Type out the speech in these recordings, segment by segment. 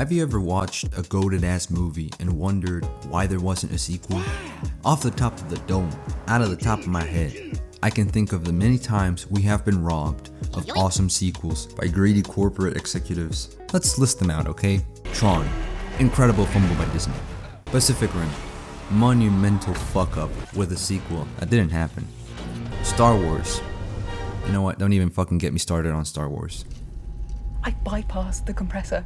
Have you ever watched a goated ass movie and wondered why there wasn't a sequel? Off the top of the dome, out of the top of my head, I can think of the many times we have been robbed of awesome sequels by greedy corporate executives. Let's list them out, okay? Tron, incredible fumble by Disney. Pacific Rim, monumental fuck up with a sequel that didn't happen. Star Wars, you know what, don't even fucking get me started on Star Wars. I bypassed the compressor.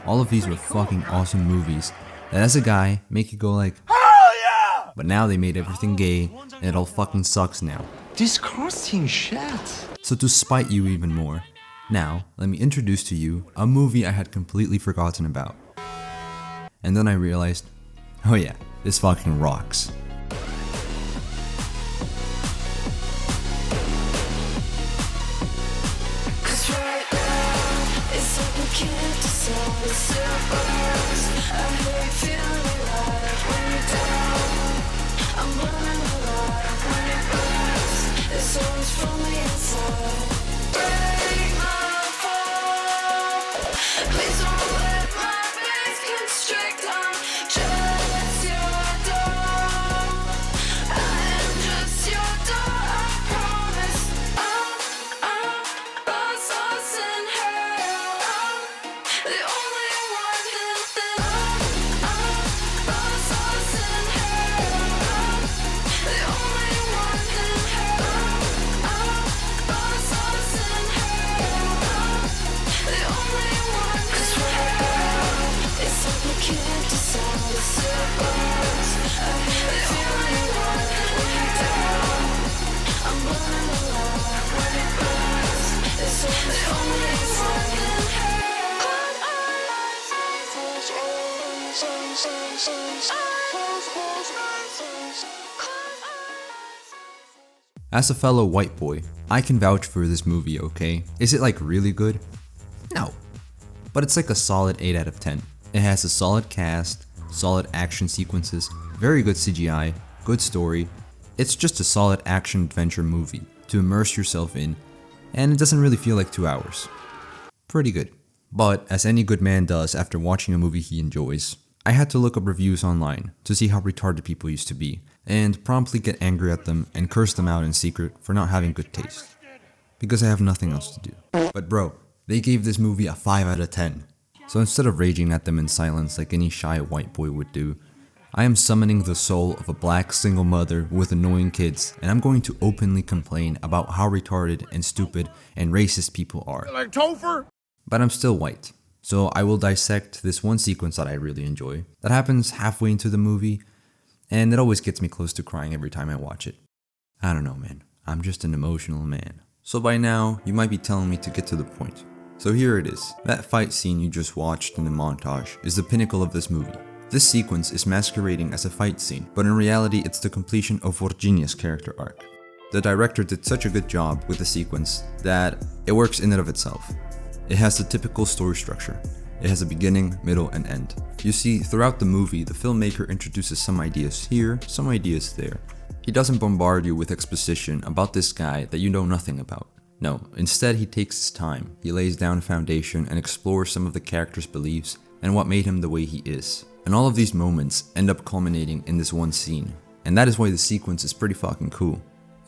All of these were fucking awesome movies that as a guy make you go like, hell yeah! But now they made everything gay and it all fucking sucks now. Disgusting shit. So to spite you even more, now let me introduce to you a movie I had completely forgotten about. And then I realized, oh yeah, this fucking rocks. As a fellow white boy, I can vouch for this movie, okay? Is it like really good? No. But it's like a solid 8 out of 10. It has a solid cast, solid action sequences, very good CGI, good story. It's just a solid action adventure movie to immerse yourself in, and it doesn't really feel like 2 hours. Pretty good. But as any good man does after watching a movie he enjoys, I had to look up reviews online to see how retarded people used to be, and promptly get angry at them and curse them out in secret for not having good taste. Because I have nothing else to do. But bro, they gave this movie a 5 out of 10. So instead of raging at them in silence like any shy white boy would do, I am summoning the soul of a black single mother with annoying kids, and I'm going to openly complain about how retarded and stupid and racist people are. Like Topher? But I'm still white. So I will dissect this one sequence that I really enjoy, that happens halfway into the movie, and it always gets me close to crying every time I watch it. I don't know, man. I'm just an emotional man. So by now, you might be telling me to get to the point. So here it is. That fight scene you just watched in the montage is the pinnacle of this movie. This sequence is masquerading as a fight scene, but in reality it's the completion of Virginia's character arc. The director did such a good job with the sequence that it works in and of itself. It has the typical story structure. It has a beginning, middle, and end. You see, throughout the movie, the filmmaker introduces some ideas here, some ideas there. He doesn't bombard you with exposition about this guy that you know nothing about. No, instead he takes his time. He lays down a foundation and explores some of the character's beliefs and what made him the way he is. And all of these moments end up culminating in this one scene. And that is why the sequence is pretty fucking cool.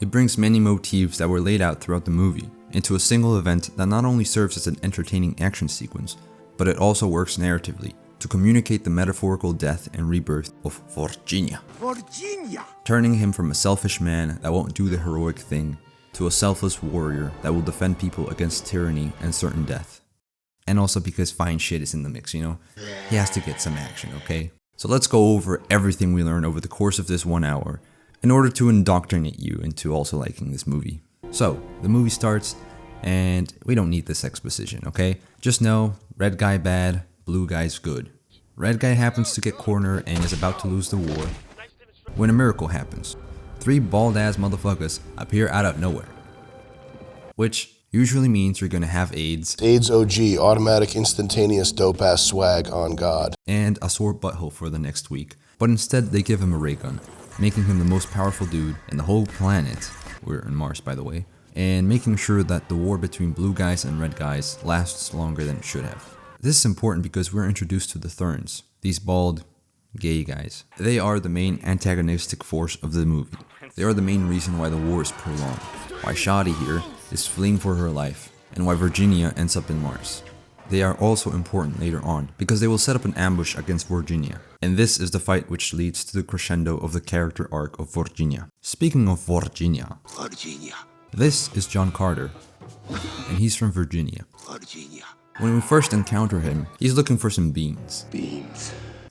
It brings many motifs that were laid out throughout the movie into a single event that not only serves as an entertaining action sequence, but it also works narratively to communicate the metaphorical death and rebirth of Virginia. Turning him from a selfish man that won't do the heroic thing to a selfless warrior that will defend people against tyranny and certain death. And also because fine shit is in the mix, you know? He has to get some action, okay? So let's go over everything we learned over the course of this 1 hour in order to indoctrinate you into also liking this movie. So, the movie starts, and we don't need this exposition, okay? Just know, red guy bad, blue guy's good. Red guy happens to get cornered and is about to lose the war when a miracle happens. 3 bald-ass motherfuckers appear out of nowhere. Which usually means you're gonna have AIDS. AIDS OG, automatic instantaneous dope-ass swag on God. And a sore butthole for the next week. But instead they give him a ray gun, making him the most powerful dude in the whole planet. We're in Mars, by the way. and making sure that the war between blue guys and red guys lasts longer than it should have. This is important because we're introduced to the Therns, these bald, gay guys. They are the main antagonistic force of the movie. They are the main reason why the war is prolonged, why Shadi here is fleeing for her life, and why Virginia ends up in Mars. They are also important later on because they will set up an ambush against Virginia, and this is the fight which leads to the crescendo of the character arc of Virginia. Speaking of Virginia, this is John Carter, and he's from Virginia. When we first encounter him, he's looking for some beans.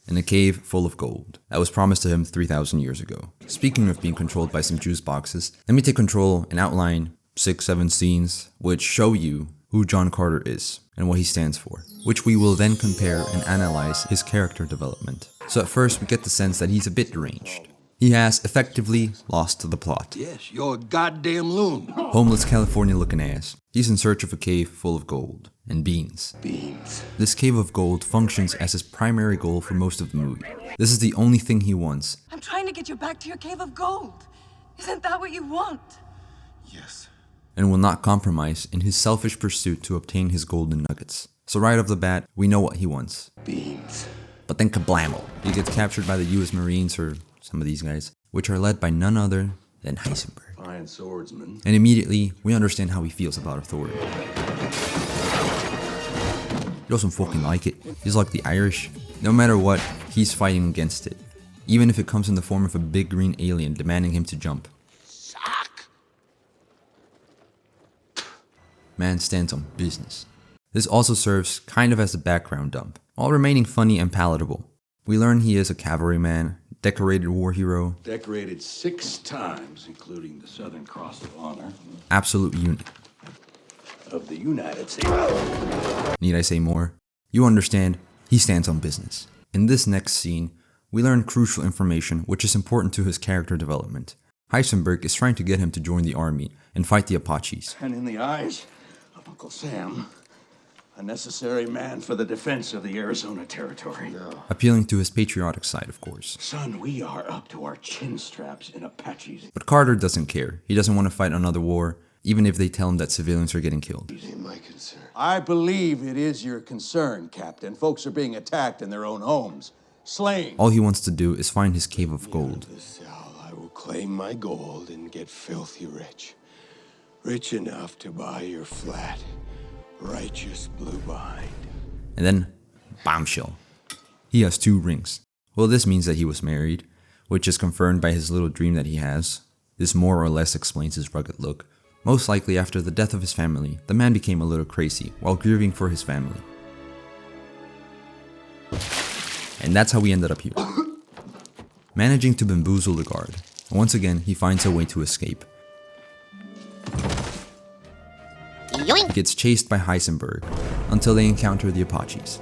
In a cave full of gold that was promised to him 3,000 years ago. Speaking of being controlled by some juice boxes, let me take control and outline 6-7 scenes which show you who John Carter is and what he stands for, which we will then compare and analyze his character development. So at first we get the sense that he's a bit deranged. He has effectively lost the plot. Yes, you're a goddamn loon. Homeless California looking ass. He's in search of a cave full of gold and beans. This cave of gold functions as his primary goal for most of the movie. This is the only thing he wants. I'm trying to get you back to your cave of gold. Isn't that what you want? Yes. And will not compromise in his selfish pursuit to obtain his golden nuggets. So right off the bat, we know what he wants. Beans. But then kablammo, he gets captured by the US Marines or some of these guys, which are led by none other than Heisenberg. Fine swordsman. And immediately, we understand how he feels about authority. He doesn't fucking like it. He's like the Irish. No matter what, he's fighting against it. Even if it comes in the form of a big green alien demanding him to jump. Suck. Man stands on business. This also serves kind of as a background dump, while remaining funny and palatable. We learn he is a cavalryman, decorated war hero, Decorated 6 times, including the Southern Cross of Honor absolute unit. of the United States. Need I say more? You understand, he stands on business. In this next scene, we learn crucial information which is important to his character development. Heisenberg is trying to get him to join the army and fight the Apaches. And in the eyes of Uncle Sam, a necessary man for the defense of the Arizona Territory. Appealing to his patriotic side, of course. Son, we are up to our chin straps in Apaches. But Carter doesn't care. He doesn't want to fight another war, even if they tell him that civilians are getting killed. My concern. I believe it is your concern, Captain. Folks are being attacked in their own homes, slain. All he wants to do is find his cave of gold. The cell, I will claim my gold and get filthy rich. Rich enough to buy your flat, righteous blue behind. And then, bombshell. He has 2 rings. Well, this means that he was married, which is confirmed by his little dream that he has. This more or less explains his rugged look. Most likely after the death of his family, the man became a little crazy while grieving for his family. And that's how we ended up here. Managing to bamboozle the guard. Once again, he finds a way to escape. He gets chased by Heisenberg until they encounter the Apaches.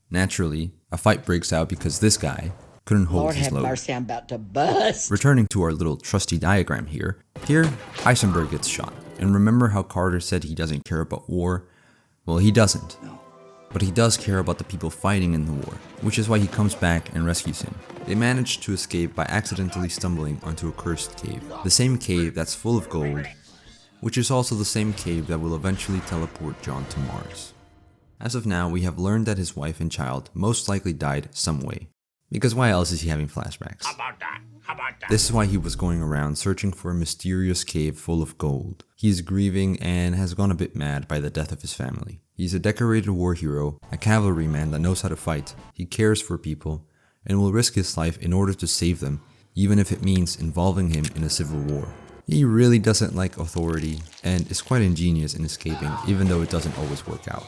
Naturally, a fight breaks out because this guy couldn't hold Lord his have load. mercy, I'm about to bust. Returning to our little trusty diagram here, Heisenberg gets shot. And remember how Carter said he doesn't care about war? Well, he doesn't. But he does care about the people fighting in the war, which is why he comes back and rescues him. They manage to escape by accidentally stumbling onto a cursed cave. The same cave that's full of gold, which is also the same cave that will eventually teleport John to Mars. As of now, we have learned that his wife and child most likely died some way. Because why else is he having flashbacks? How about that? This is why he was going around searching for a mysterious cave full of gold. He is grieving and has gone a bit mad by the death of his family. He's a decorated war hero, a cavalryman that knows how to fight. He cares for people and will risk his life in order to save them, even if it means involving him in a civil war. He really doesn't like authority and is quite ingenious in escaping, even though it doesn't always work out.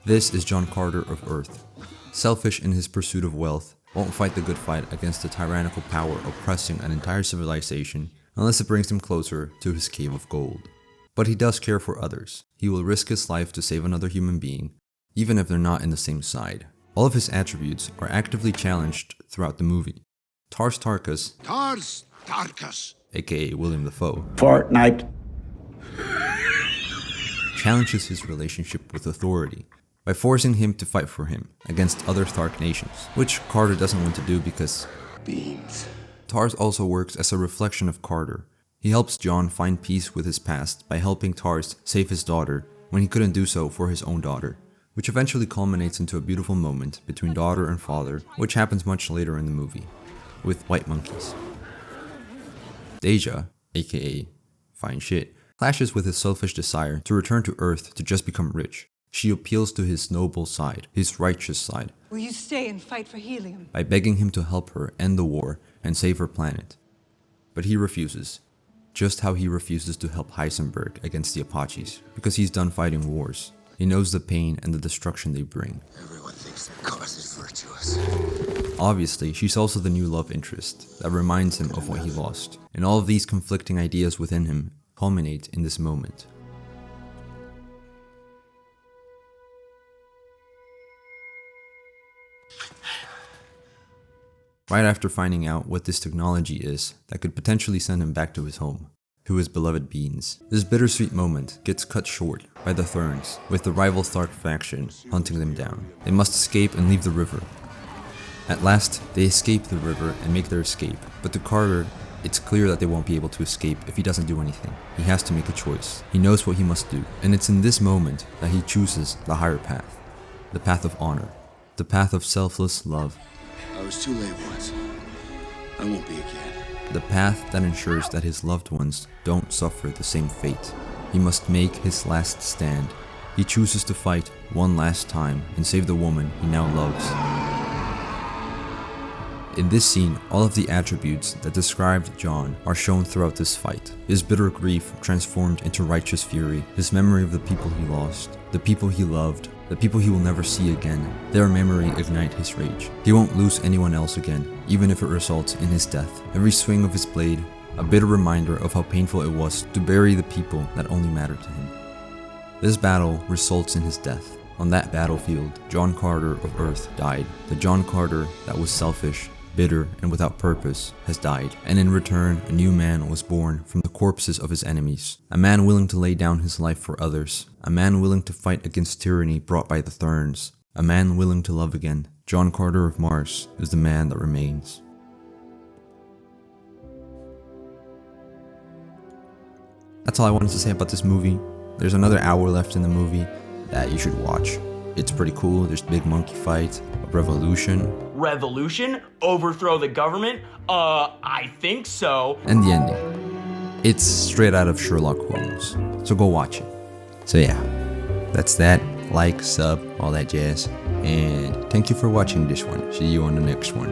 This is John Carter of Earth. Selfish in his pursuit of wealth, won't fight the good fight against the tyrannical power oppressing an entire civilization unless it brings him closer to his cave of gold. But he does care for others. He will risk his life to save another human being, even if they're not in the same side. All of his attributes are actively challenged throughout the movie. Tars Tarkas, aka William Dafoe, Fortnite. challenges his relationship with authority by forcing him to fight for him against other Thark nations, which Carter doesn't want to do because Beans. Tars also works as a reflection of Carter, He helps John find peace with his past by helping Tars save his daughter when he couldn't do so for his own daughter, which eventually culminates into a beautiful moment between daughter and father, which happens much later in the movie, with white monkeys. Deja, aka Fine Shit, clashes with his selfish desire to return to Earth to just become rich. She appeals to his noble side, his righteous side, Will you stay and fight for helium? by begging him to help her end the war and save her planet. But he refuses, just how he refuses to help Heisenberg against the Apaches, because he's done fighting wars. He knows the pain and the destruction they bring. Everyone thinks their cause is virtuous. Obviously, she's also the new love interest that reminds him of what he lost, and all of these conflicting ideas within him culminate in this moment. Right after finding out what this technology is that could potentially send him back to his home, to his beloved beings, this bittersweet moment gets cut short by the Therns, with the rival Thark faction hunting them down. They must escape and leave the river. At last, they escape the river and make their escape, but to Carter, it's clear that they won't be able to escape if he doesn't do anything. He has to make a choice. He knows what he must do, and it's in this moment that he chooses the higher path, the path of honor, the path of selfless love. I was too late once. I won't be again. The path that ensures that his loved ones don't suffer the same fate. He must make his last stand. He chooses to fight one last time and save the woman he now loves. In this scene, all of the attributes that described John are shown throughout this fight. His bitter grief transformed into righteous fury, his memory of the people he lost, the people he loved, the people he will never see again. Their memory ignite his rage. He won't lose anyone else again, even if it results in his death. Every swing of his blade, a bitter reminder of how painful it was to bury the people that only mattered to him. This battle results in his death. On that battlefield, John Carter of Earth died. The John Carter that was selfish, bitter, and without purpose, has died, and in return, a new man was born from the corpses of his enemies. A man willing to lay down his life for others. A man willing to fight against tyranny brought by the Therns. A man willing to love again. John Carter of Mars is the man that remains. That's all I wanted to say about this movie. There's another hour left in the movie that you should watch. It's pretty cool. There's a big monkey fight, a revolution. Revolution? Overthrow the government? I think so. And the ending. It's straight out of Sherlock Holmes. So go watch it. So yeah, that's that. Like, sub, all that jazz. And thank you for watching this one. See you on the next one.